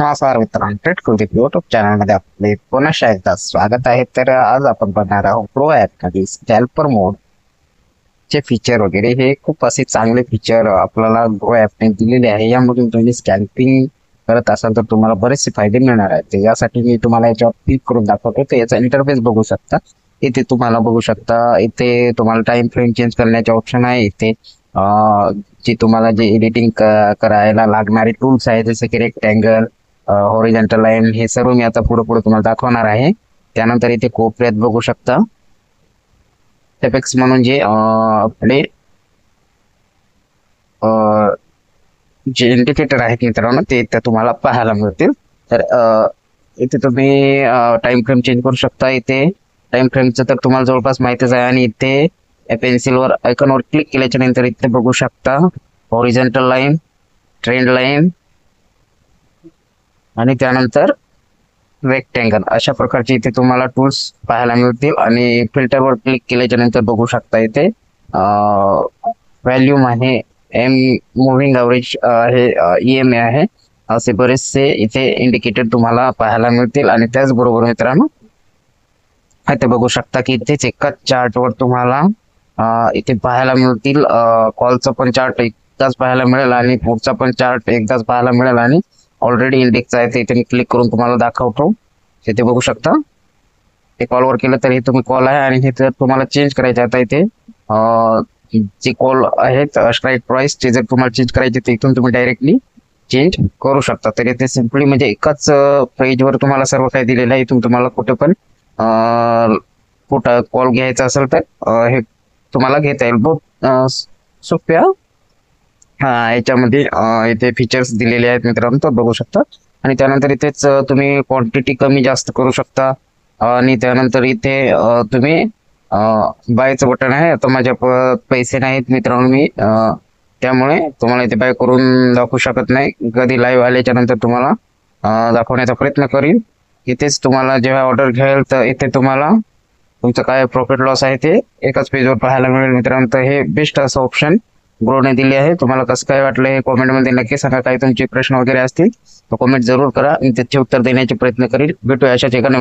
नमस्कार मित्रांनो, trade Kuldeep YouTube चॅनलमध्ये आपले पुन्हा एकदा स्वागत आहे. तर आज आपण बघणार आहोत प्रो ॲप मध्ये स्कॅल्पर मोड चे फीचर वगैरे. हे खूप असे चांगले फीचर आपल्याला प्रो ॲपने दिलेले आहे. यामधून तुम्ही स्कॅल्पिंग करत असाल तर तुम्हाला बरेचसे फायदे मिळणार आहेत. यासाठी मी तुम्हाला याच्यावर क्लिक करून दाखवतो. तर याचा इंटरफेस बघू शकता. इथे तुम्हाला बघू शकता, इथे तुम्हाला टाइम फ्रेम चेंज करण्याचे ऑप्शन आहे. इथे जे तुम्हाला जे एडिटिंग करायला लागणारे टूल्स आहेत, जसे की रेक्टँगल, हॉरिझॉन्टल लाईन, हे सर्व मी आता पुढे पुढे तुम्हाला दाखवणार आहे. त्यानंतर इथे कोपऱ्यात बघू शकता एपेक्स म्हणून जे आपले जे इंडिकेटर आहेत मित्रांनो, ते इथे तुम्हाला पाहायला मिळतील. तर इथे तुम्ही टाइम फ्रेम चेंज करू शकता. इथे टाइम फ्रेमचं तर तुम्हाला जवळपास माहितीच आहे. आणि इथे पेन्सिलवर आयकॉनवर क्लिक केल्याच्या नंतर इथे बघू शकता हॉरिझॉन्टल लाईन, ट्रेंड लाईन आणि त्यानंतर रेक्टँगल, अशा प्रकारचे इथे तुम्हाला टूल्स पाहायला मिळतील. आणि फिल्टरवर क्लिक केल्याच्या नंतर बघू शकता इथे व्हॅल्यूम आहे, एम मुव्हिंग ॲव्हरेज आहे, EMA आहे, असे बरेचसे इथे इंडिकेटर तुम्हाला पाहायला मिळतील. आणि त्याचबरोबर मित्रांनो, इथे बघू शकता की इथेच एकाच चार्टवर तुम्हाला इथे पाहायला मिळतील कॉलचा पण चार्ट एकदाच पाहायला मिळेल आणि पुढचा पण चार्ट एकदाच पाहायला मिळेल. आणि ऑलरेडी इंडेक्स आहे ते इथे मी क्लिक करून तुम्हाला दाखवतो. इथे बघू शकता, ते कॉलवर केलं तर हे तुम्ही कॉल आहे. आणि हे जर तुम्हाला चेंज करायचे आता इथे जे कॉल आहेत स्ट्राईक प्राइस, ते जर तुम्हाला चेंज करायचे तर इथून तुम्ही डायरेक्टली चेंज करू शकता. तर इथे सिम्पली म्हणजे एकाच पेजवर तुम्हाला सर्व काही दिलेलं आहे. इथून तुम्हाला कुठे पण कुठं कॉल घ्यायचा असेल तर हे तुम्हाला घेता येईल. बहुत सोप्या याच्यामध्ये इथे फीचर्स दिलेले आहेत मित्रांनो, तर बघू शकता. आणि त्यानंतर इथेच तुम्ही क्वांटिटी कमी जास्त करू शकता. आणि त्यानंतर इथे तुम्ही बायचं बटन आहे. आता माझ्या पैसे नाहीत मित्रांनो, मी त्यामुळे तुम्हाला इथे बाय करून दाखवू शकत नाही. कधी लाईव्ह आल्याच्या नंतर तुम्हाला दाखवण्याचा प्रयत्न करीन. इथेच तुम्हाला जेव्हा ऑर्डर घ्याल तर इथे तुम्हाला तुमचं काय प्रॉफिट लॉस आहे ते एकाच पेजवर पाहायला मिळेल मित्रांनो. तर हे बेस्ट असं ऑप्शन ग्रोने दिले आहे. तुम्हाला कसं काय वाटलं हे कॉमेंटमध्ये नक्की सांगा. काही तुमचे प्रश्न वगैरे असतील तर कॉमेंट जरूर करा, मी त्याचे उत्तर देण्याचे प्रयत्न करील. भेटूया अशाच एका